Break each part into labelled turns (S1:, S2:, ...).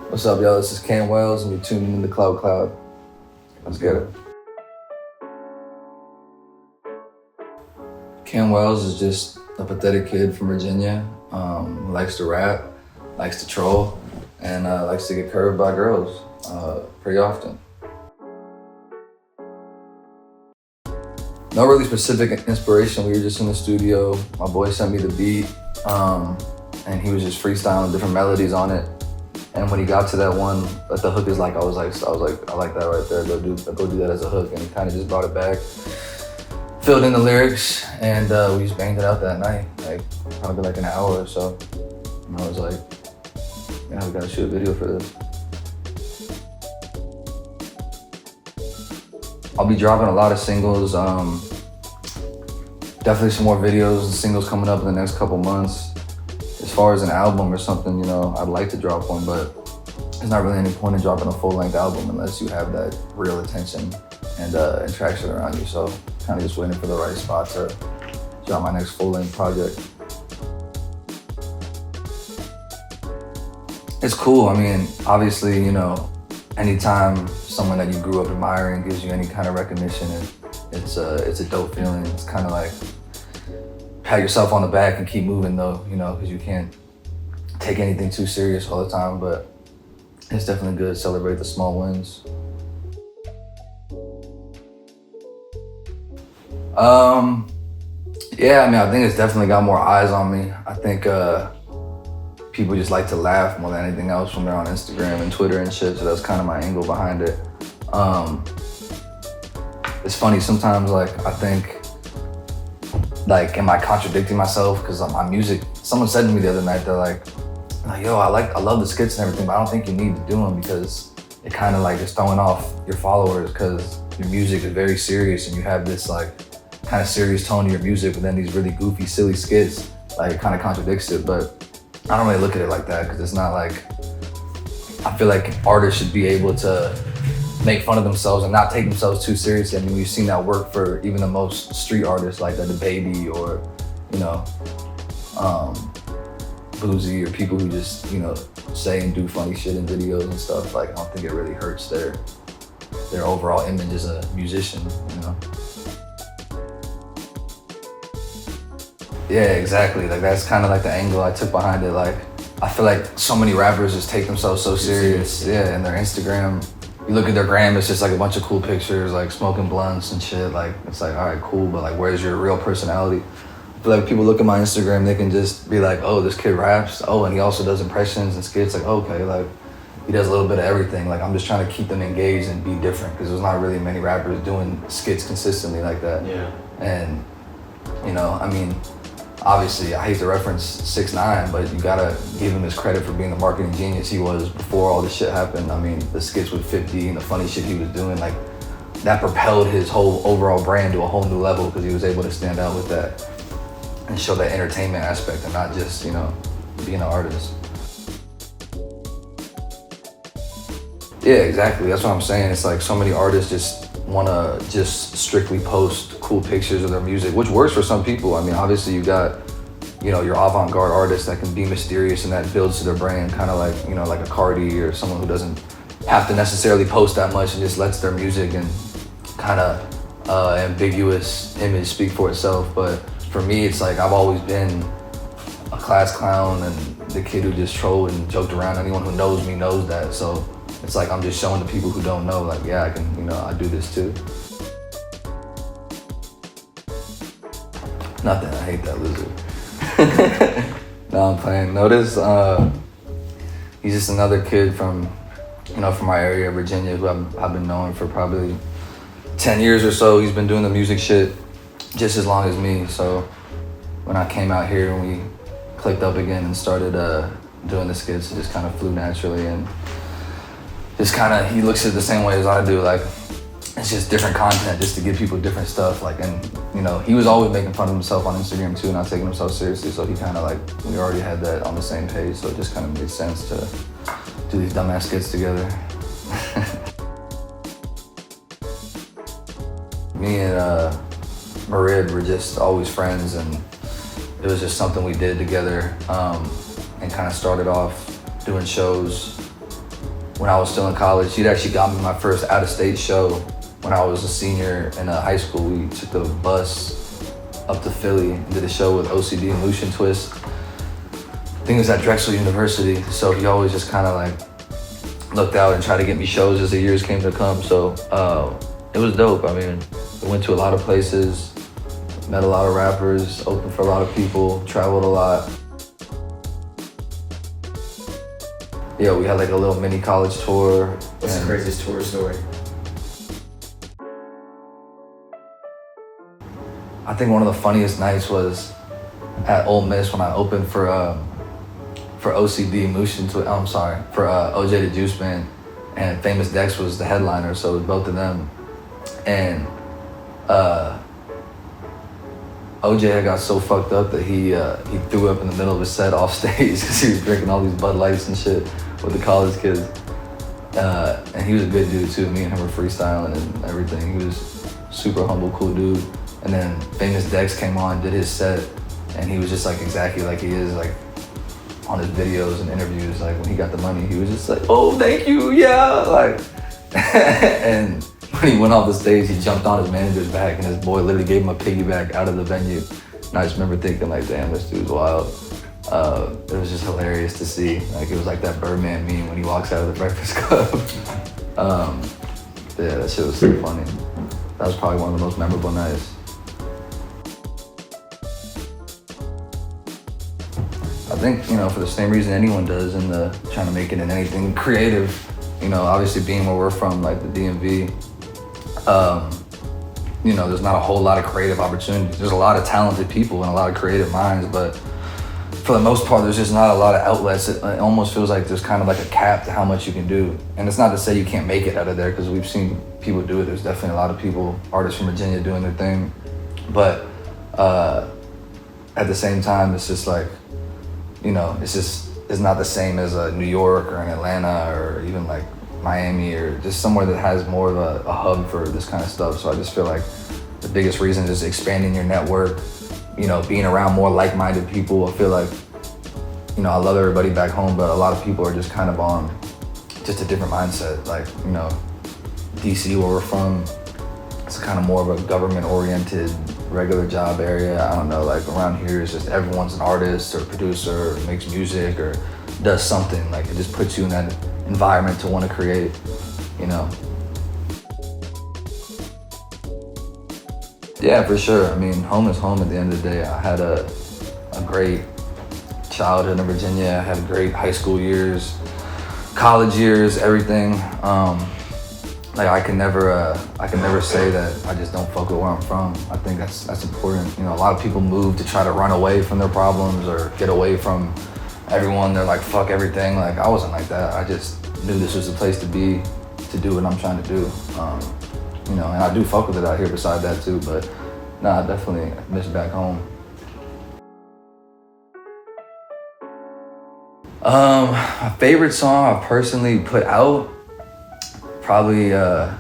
S1: What's up, y'all? This is Cam Wells, and you're tuning in to CLOUT. Let's get it. Cam Wells is just a pathetic kid from Virginia who likes to rap, likes to troll, and likes to get curved by girls pretty often. No really specific inspiration. We were just in the studio. My boy sent me the beat, and he was just freestyling different melodies on it. And when he got to that one, that the hook is like, I was like, I like that right there. Go do that as a hook. And he kind of just brought it back, filled in the lyrics, and we just banged it out that night, like probably like an hour or so. And I was like, yeah, we gotta shoot a video for this. I'll be dropping a lot of singles. Definitely some more videos and singles coming up in the next couple months. As far as an album or something, I'd like to drop one, but there's not really any point in dropping a full-length album unless you have that real attention and traction around you. So kind of just waiting for the right spot to drop my next full-length project. It's cool. I mean, obviously, anytime someone that you grew up admiring gives you any kind of recognition, it's a dope feeling. It's kind of like pat yourself on the back and keep moving though, because you can't take anything too serious all the time, but it's definitely good to celebrate the small wins. Yeah, I mean, I think it's definitely got more eyes on me. I think people just like to laugh more than anything else when they're on Instagram and Twitter and shit, so that's kind of my angle behind it. It's funny, sometimes I think, am I contradicting myself? Because my music, someone said to me the other night, they're like, yo, I love the skits and everything, but I don't think you need to do them because it kind of is throwing off your followers because your music is very serious and you have this kind of serious tone to your music, but then these really goofy, silly skits, it kind of contradicts it. But I don't really look at it like that because it's not I feel like artists should be able to make fun of themselves and not take themselves too seriously. I mean, we've seen that work for even the most street artists like the Baby or, Boozy, or people who just, say and do funny shit in videos and stuff. I don't think it really hurts their overall image as a musician, Yeah, exactly. That's kind of the angle I took behind it. I feel like so many rappers just take themselves so serious. Yeah, and their Instagram, you look at their gram, it's just a bunch of cool pictures, smoking blunts and shit. It's all right, cool, but where's your real personality? I feel like people look at my Instagram, they can just be like, oh, this kid raps. Oh, and he also does impressions and skits. Okay, he does a little bit of everything. I'm just trying to keep them engaged and be different because there's not really many rappers doing skits consistently like that.
S2: Yeah.
S1: And, I mean, obviously, I hate to reference 6ix9ine, but you gotta give him his credit for being the marketing genius he was before all this shit happened. I mean, the skits with 50 and the funny shit he was doing, that propelled his whole overall brand to a whole new level because he was able to stand out with that and show that entertainment aspect and not just, being an artist. Yeah, exactly. That's what I'm saying. It's so many artists just wanna just strictly post cool pictures of their music, which works for some people. I mean, obviously you got, your avant-garde artists that can be mysterious and that builds to their brand, kind of like a Cardi or someone who doesn't have to necessarily post that much and just lets their music and kind of ambiguous image speak for itself. But for me, it's I've always been a class clown and the kid who just trolled and joked around. Anyone who knows me knows that. So it's I'm just showing the people who don't know, yeah, I can, I do this too. Nothing, I hate that loser. No, I'm playing. Notice, he's just another kid from my area, Virginia, who I've been knowing for probably 10 years or so. He's been doing the music shit just as long as me. So when I came out here and we clicked up again and started doing the skits, it just kind of flew naturally, and just he looks at it the same way as I do. It's just different content just to give people different stuff. And he was always making fun of himself on Instagram too, not taking himself seriously. So he kind of we already had that on the same page. So it just kind of made sense to do these dumbass skits together. Me and Marid were just always friends, and it was just something we did together, and kind of started off doing shows when I was still in college. She'd actually got me my first out-of-state show when I was a senior in high school. We took the bus up to Philly and did a show with OCD and Lucian Twist. I think it was at Drexel University, so he always just kind of like looked out and tried to get me shows as the years came to come. So it was dope. I mean, we went to a lot of places, met a lot of rappers, opened for a lot of people, traveled a lot. Yeah, we had like a little mini college tour.
S2: What's the craziest tour story?
S1: I think one of the funniest nights was at Ole Miss when I opened for OCD and Lucian Twist. I'm sorry, for OJ the Juice Band, and Famous Dex was the headliner, so it was both of them. And OJ had got so fucked up that he threw up in the middle of his set off stage because he was drinking all these Bud Lights and shit with the college kids. And he was a good dude too. Me and him were freestyling and everything. He was super humble, cool dude. And then Famous Dex came on, did his set, and he was just like exactly like he is like on his videos and interviews. Like when he got the money, he was just like, "Oh, thank you, yeah." Like, and when he went off the stage, he jumped on his manager's back, and his boy literally gave him a piggyback out of the venue. And I just remember thinking like, damn, this dude's wild. It was just hilarious to see. Like it was like that Birdman meme when he walks out of the Breakfast Club. Yeah, that shit was so funny. That was probably one of the most memorable nights. I think, you know, for the same reason anyone does in the trying to make it in anything creative, you know, obviously being where we're from, like the DMV, you know, there's not a whole lot of creative opportunities. There's a lot of talented people and a lot of creative minds, but for the most part, there's just not a lot of outlets. It almost feels like there's kind of like a cap to how much you can do. And it's not to say you can't make it out of there, because we've seen people do it. There's definitely a lot of people, artists from Virginia doing their thing. But at the same time, it's just like, you know, it's not the same as New York or in Atlanta or even like Miami or just somewhere that has more of a hub for this kind of stuff. So I just feel like the biggest reason is expanding your network, you know, being around more like-minded people. I feel like, you know, I love everybody back home, but a lot of people are just kind of on just a different mindset. Like, you know, DC, where we're from, it's kind of more of a government-oriented, regular job area. I don't know, like around here, it's just everyone's an artist or producer or makes music or does something. Like it just puts you in that environment to want to create, you know? Yeah, for sure. I mean, home is home at the end of the day. I had a great childhood in Virginia. I had great high school years, college years, everything. Like I can never say that I just don't fuck with where I'm from. I think that's important. You know, a lot of people move to try to run away from their problems or get away from everyone. They're like, fuck everything. Like I wasn't like that. I just knew this was the place to be, to do what I'm trying to do. You know, and I do fuck with it out here beside that too, but nah, I definitely miss back home. My favorite song I personally put out, probably the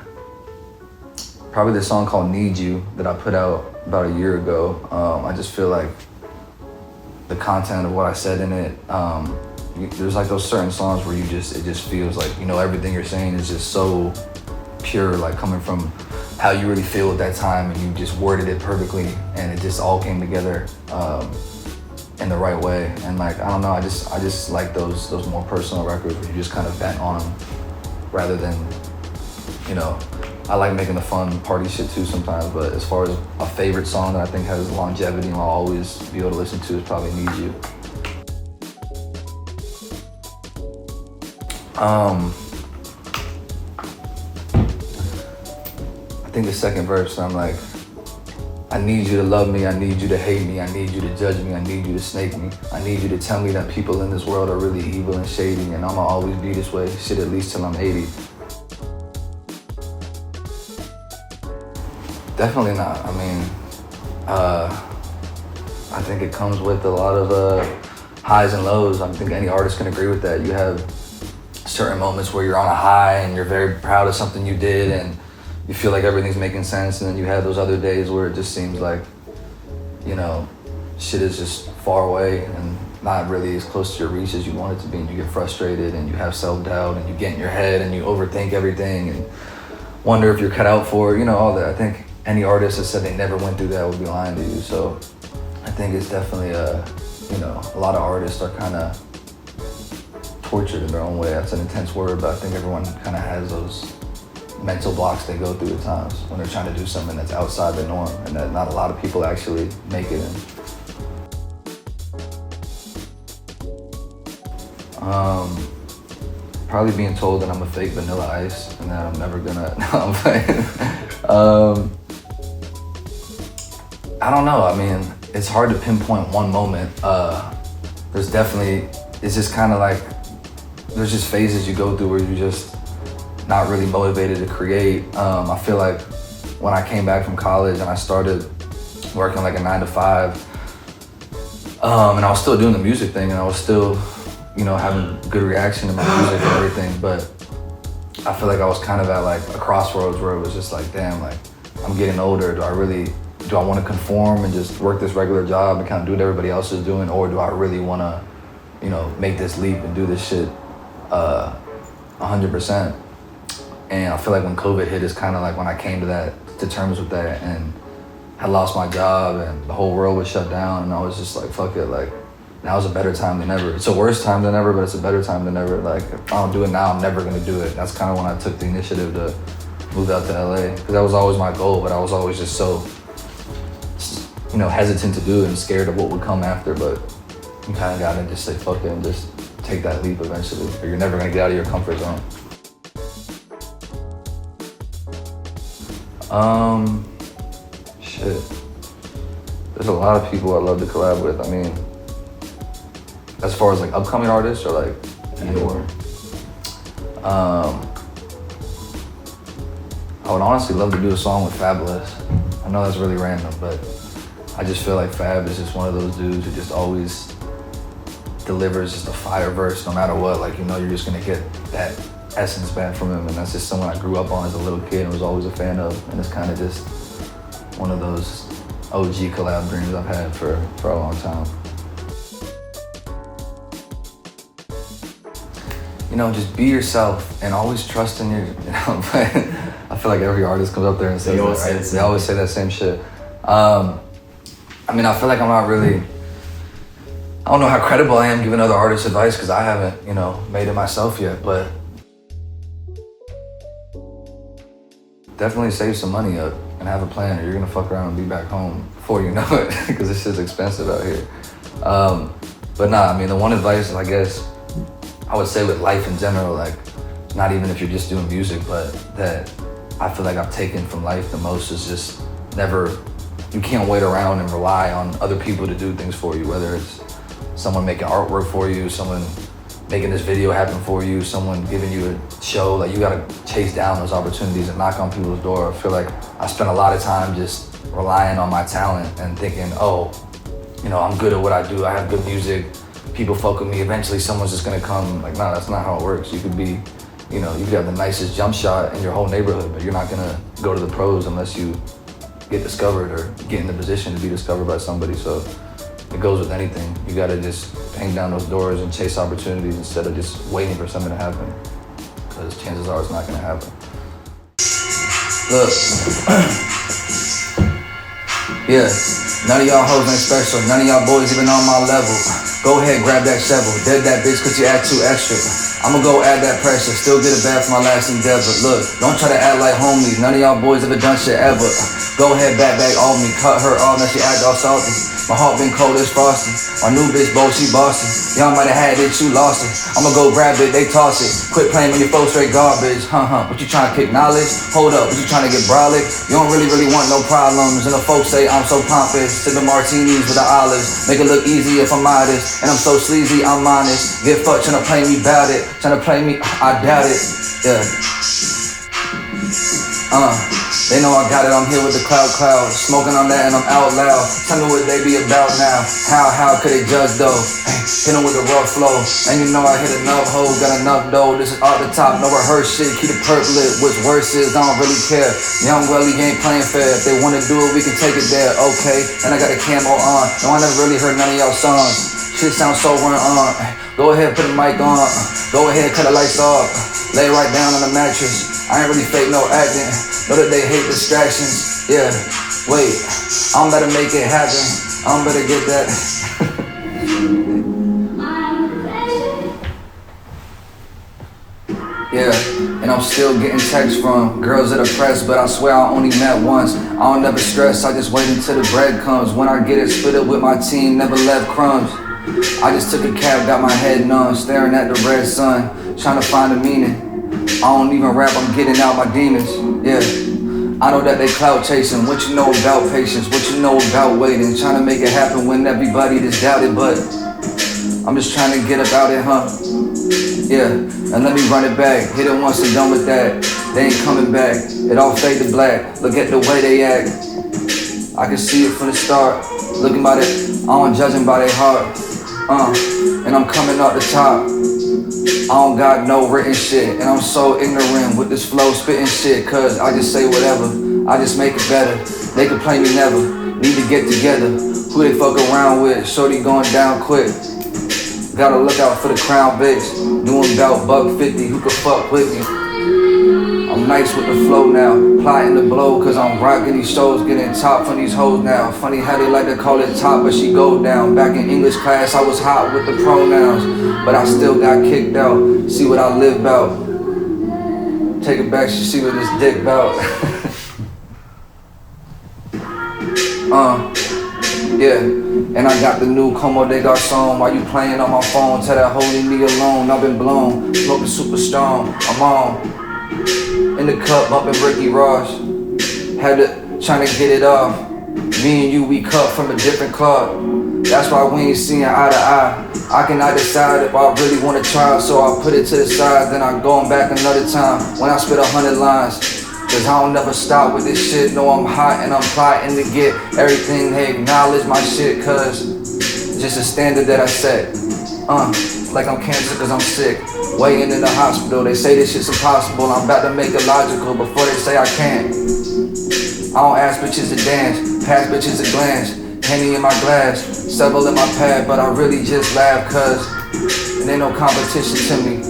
S1: song called Need You that I put out about a year ago. I just feel like the content of what I said in it, there's like those certain songs where it just feels like, you know, everything you're saying is just so pure, like coming from how you really feel at that time, and you just worded it perfectly, and it just all came together in the right way. And like, I don't know, I just like those more personal records where you just kind of vent on them rather than, you know, I like making the fun party shit too sometimes, but as far as a favorite song that I think has longevity and I'll always be able to listen to is probably Need You. I think the second verse, I'm like, I need you to love me, I need you to hate me, I need you to judge me, I need you to snake me. I need you to tell me that people in this world are really evil and shady, and I'ma always be this way, shit, at least till I'm 80. Definitely not. I mean, I think it comes with a lot of highs and lows. I think any artist can agree with that. You have certain moments where you're on a high and you're very proud of something you did and you feel like everything's making sense, and then you have those other days where it just seems like, you know, shit is just far away and not really as close to your reach as you want it to be, and you get frustrated and you have self-doubt and you get in your head and you overthink everything and wonder if you're cut out for it, you know, all that. I think any artist that said they never went through that would be lying to you. So I think it's definitely you know, a lot of artists are kind of tortured in their own way. That's an intense word, but I think everyone kind of has those mental blocks they go through at times when they're trying to do something that's outside the norm and that not a lot of people actually make it in. Probably being told that I'm a fake Vanilla Ice and that I'm never gonna, no, I'm playing. I don't know, I mean, it's hard to pinpoint one moment. There's definitely, it's just kind of like, there's just phases you go through where you're just not really motivated to create. I feel like when I came back from college and I started working like a 9 to 5, and I was still doing the music thing and I was still, you know, having good reaction to my music and everything, but I feel like I was kind of at like a crossroads where it was just like, damn, like I'm getting older. Do I want to conform and just work this regular job and kind of do what everybody else is doing, or do I really want to, you know, make this leap and do this shit 100%? And I feel like when COVID hit is kind of like when I came to terms with that, and I lost my job and the whole world was shut down, and I was just like, fuck it, like now's a better time than ever. It's a worse time than ever, but it's a better time than ever. Like if I don't do it now, I'm never gonna do it. That's kind of when I took the initiative to move out to LA, because that was always my goal, but I was always just so, you know, hesitant to do it and scared of what would come after. But you kind of gotta just say fuck it and just take that leap eventually, or you're never gonna get out of your comfort zone. Shit. There's a lot of people I'd love to collab with. I mean, as far as like upcoming artists or like anyone. I would honestly love to do a song with Fabulous. I know that's really random, but I just feel like Fab is just one of those dudes who just always delivers just a fire verse no matter what. Like, you know, you're just gonna get that essence back from him, and that's just someone I grew up on as a little kid and was always a fan of, and it's kind of just one of those OG collab dreams I've had for a long time. You know, just be yourself and always trust in your, you know, I feel like every artist comes up there and says that, right? They always say that same shit. I mean, I feel like I'm not really, I don't know how credible I am giving other artists advice because I haven't, you know, made it myself yet, but definitely save some money up and have a plan, or you're gonna fuck around and be back home before you know it, because this shit's expensive out here. But nah, I mean, the one advice, I guess, I would say with life in general, like, not even if you're just doing music, but that I feel like I've taken from life the most is just never, you can't wait around and rely on other people to do things for you, whether it's someone making artwork for you, someone making this video happen for you, someone giving you a show. Like, you gotta chase down those opportunities and knock on people's door. I feel like I spent a lot of time just relying on my talent and thinking, oh, you know, I'm good at what I do, I have good music, people fuck with me, eventually someone's just gonna come. Like, no, that's not how it works. You could be, you know, you could have the nicest jump shot in your whole neighborhood, but you're not gonna go to the pros unless you get discovered or get in the position to be discovered by somebody. So it goes with anything. You gotta just bang down those doors and chase opportunities instead of just waiting for something to happen, because chances are it's not gonna happen. Look, yeah, none of y'all hoes ain't special, none of y'all boys even on my level. Go ahead, grab that shovel, dead that bitch cause you act too extra. I'ma go add that pressure, still get it back for my last endeavor. Look, don't try to act like homies, none of y'all boys ever done shit ever. Go ahead, back all me, cut her off, now she act all salty. My heart been cold as frosty, my new bitch bold, she bossy. Y'all might have had it, you lost it. I'ma go grab it, they toss it. Quit playing when your folks straight garbage, what you trying to kick knowledge? Hold up, what you trying to get brolic? You don't really want no problems, and the folks say I'm so pompous. Sipping martinis with the olives, make it look easy if I'm modest. And I'm so sleazy, I'm honest. Get fucked trying to play me bout it. Trying to play me, I doubt it, yeah. They know I got it, I'm here with the cloud. Smoking on that and I'm out loud. Tell me what they be about now. How could they judge though? Hit them with a rough flow. And you know I hit enough hoes, got enough dough. This is off the top, no rehearse shit. Keep it purplit, what's worse is I don't really care. Young Welly ain't playing fair. If they wanna do it, we can take it there, okay. And I got a camo on. No, I never really heard none of y'all songs. Shit sounds so run on. Go ahead, put the mic on. Go ahead, cut the lights off. Lay right down on the mattress. I ain't really fake no acting. Know that they hate distractions. Yeah, wait, I'm better make it happen. I'm better get that. Yeah, and I'm still getting texts from girls that are pressed, but I swear I only met once. I don't never stress, I just wait until the bread comes. When I get it, split it with my team, never left crumbs. I just took a cab, got my head numb, staring at the red sun, trying to find the meaning. I don't even rap, I'm getting out my demons. Yeah, I know that they clout chasing. What you know about patience? What you know about waiting? Trying to make it happen when everybody just doubted, but I'm just trying to get about it, huh? Yeah, and let me run it back. Hit it once and done with that. They ain't coming back. It all fade to black. Look at the way they act. I can see it from the start. Looking by it, I don't judge them by their heart. And I'm coming up the top. I don't got no written shit, and I'm so ignorant with this flow spitting shit, cause I just say whatever, I just make it better. They complain me never, need to get together. Who they fuck around with, shorty going down quick. Gotta look out for the crown bitch, doing about $150, who could fuck with me. I'm nice with the flow now, plotting to blow, cause I'm rocking these shows, getting top from these hoes now. Funny how they like to call it top, but she go down. Back in English class, I was hot with the pronouns, but I still got kicked out. See what I live about. Take it back, she see what this dick bout. Yeah, and I got the new Como de Garçon. While you playing on my phone, tell that hoe leave me alone. I've been blown, smoking super strong, I'm on. In the cup, bumping Ricky Ross. Had to tryna get it off. Me and you, we cut from a different club. That's why we ain't seeing eye to eye. I cannot decide if I really wanna try, so I put it to the side, then I going back another time when I spit 100 lines. Cause I don't never stop with this shit. Know I'm hot and I'm plotting to get everything. They acknowledge my shit, cause it's just a standard that I set. Like I'm cancer cause I'm sick. Waiting in the hospital, they say this shit's impossible. I'm about to make it logical before they say I can't. I don't ask bitches to dance, pass bitches a glance. Henny in my glass, several in my pad, but I really just laugh cause it ain't no competition to me.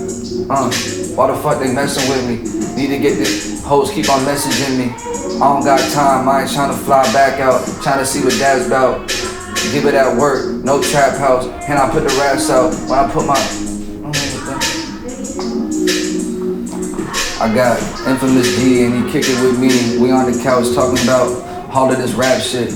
S1: Why the fuck they messing with me? Need to get this, hoes keep on messaging me. I don't got time, I ain't trying to fly back out, trying to see what dad's about. Give it at work, no trap house, and I put the raps out. When I put my, I got Infamous G and he kick it with me. We on the couch talking about all of this rap shit.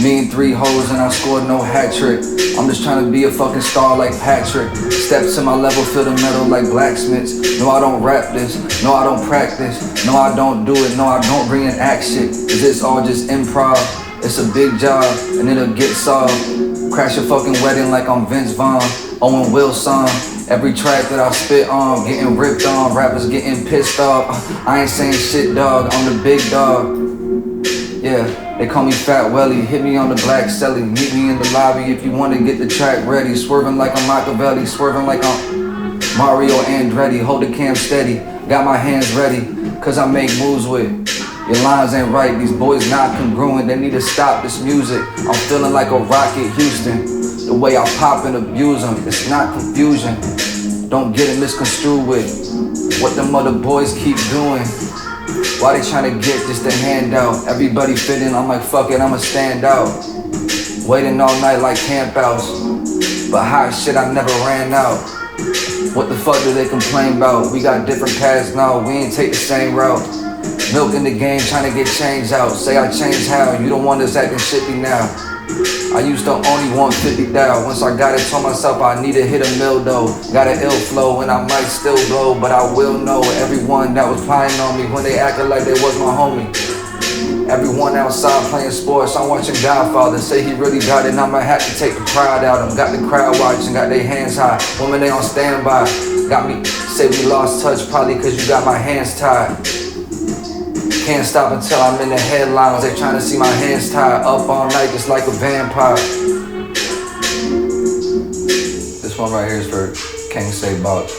S1: Me and 3 hoes and I scored no hat trick. I'm just trying to be a fucking star like Patrick. Step to my level, feel the metal like blacksmiths. No, I don't rap this, no, I don't practice. No, I don't do it, no, I don't reenact shit. Cause it's all just improv. It's a big job, and it'll get solved. Crash a fucking wedding like I'm Vince Vaughn, Owen Wilson. Every track that I spit on, getting ripped on, rappers getting pissed off. I ain't saying shit, dog, I'm the big dog. Yeah, they call me Fat Welly, hit me on the Black Celly. Meet me in the lobby if you wanna get the track ready. Swerving like I'm Machiavelli, swerving like I'm Mario Andretti. Hold the cam steady, got my hands ready, cause I make moves with. Your lines ain't right, these boys not congruent, they need to stop this music. I'm feeling like a Rocket Houston, the way I pop and abuse them, it's not confusion. Don't get it misconstrued with what them other boys keep doing. Why they tryna get just a handout? Everybody fitting, I'm like fuck it, I'ma stand out. Waiting all night like campouts, but hot shit I never ran out. What the fuck do they complain about? We got different paths now, we ain't take the same route. Milk in the game, trying to get changed out. Say I changed how, you the one that's acting shitty now. I used to only want 50 thou. Once I got it, told myself I need to hit a mill though. Got an ill flow and I might still blow, but I will know everyone that was plying on me when they acted like they was my homie. Everyone outside playing sports, I'm watching Godfather. Say he really got it and I'ma have to take the pride out of him. Got the crowd watching, got their hands high. Women they on standby. Got me, say we lost touch probably cause you got my hands tied. Can't stop until I'm in the headlines. They trying to see my hands tied up all night just like a vampire. This one right here is for King Say Box.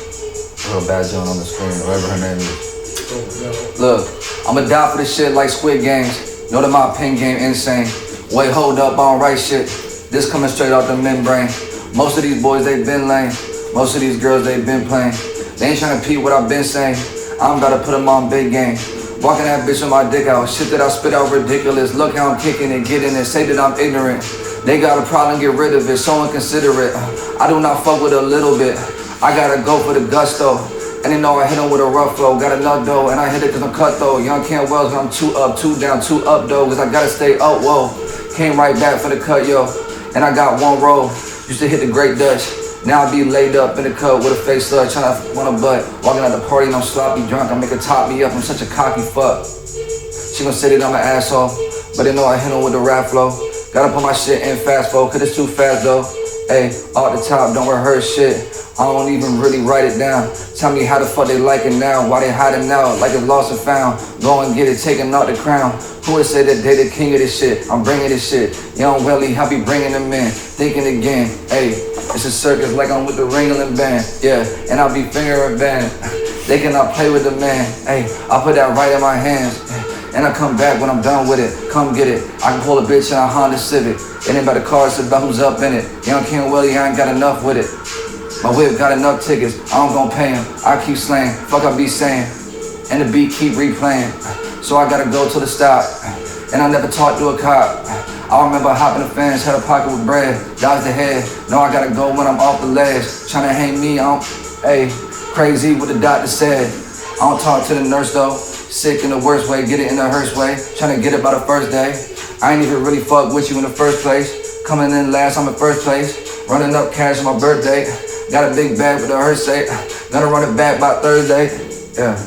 S1: Real bad joint on the screen, whatever her name is. Look, I'ma die for this shit like Squid Games. Know that my pen game insane. Wait, hold up, I don't write shit. This coming straight off the membrane. Most of these boys, they been lame. Most of these girls, they been playing. They ain't tryna repeat what I've been saying. I'm about to put them on big game. Walking that bitch with my dick out. Shit that I spit out ridiculous. Look how I'm kicking it, getting it. Say that I'm ignorant. They got a problem, get rid of it. So inconsiderate. I do not fuck with a little bit. I gotta go for the gusto. And they know I hit them with a rough flow. Got a nut though, and I hit it cause I'm cut though. Young Ken Wells, I'm 2 up, 2 down, 2 up though. Cause I gotta stay up, whoa. Came right back for the cut, yo. And I got one roll. Used to hit the Great Dutch. Now I be laid up in the cut with a face slut, tryna want a butt. Walking at the party and I'm sloppy drunk. I make her top me up, I'm such a cocky fuck. She gon' say that I'm an asshole, but they know I hit 'em with the rap flow. Gotta put my shit in fast flow, cause it's too fast though. Hey, off the top, don't rehearse shit. I don't even really write it down. Tell me how the fuck they like it now. Why they hiding out like it's lost and found. Go and get it, taking out the crown. Who would say that they the king of this shit? I'm bringing this shit. Young Welly, I be bringing them in. Thinking again, hey, it's a circus like I'm with the Ringling Band. Yeah, and I be fingering band. They cannot play with the man. Hey, I put that right in my hands. And I come back when I'm done with it. Come get it. I can pull a bitch in a Honda Civic. It ain't about the car, it's about who's up in it. Young Ken Welly, I ain't got enough with it. My whip got enough tickets, I don't gon' pay him. I keep slaying, fuck I be saying. And the beat keep replaying. So I gotta go to the stop. And I never talked to a cop. I remember hopping the fence, had a pocket with bread. Dodge the head, know I gotta go when I'm off the ledge. Tryna hang me, I don't, ayy, crazy what the doctor said. I don't talk to the nurse though. Sick in the worst way, get it in the hearse way. Tryna get it by the first day. I ain't even really fuck with you in the first place. Coming in last, I'm in first place. Running up cash on my birthday. Got a big bag with the hearse say. Gonna run it back by Thursday. Yeah.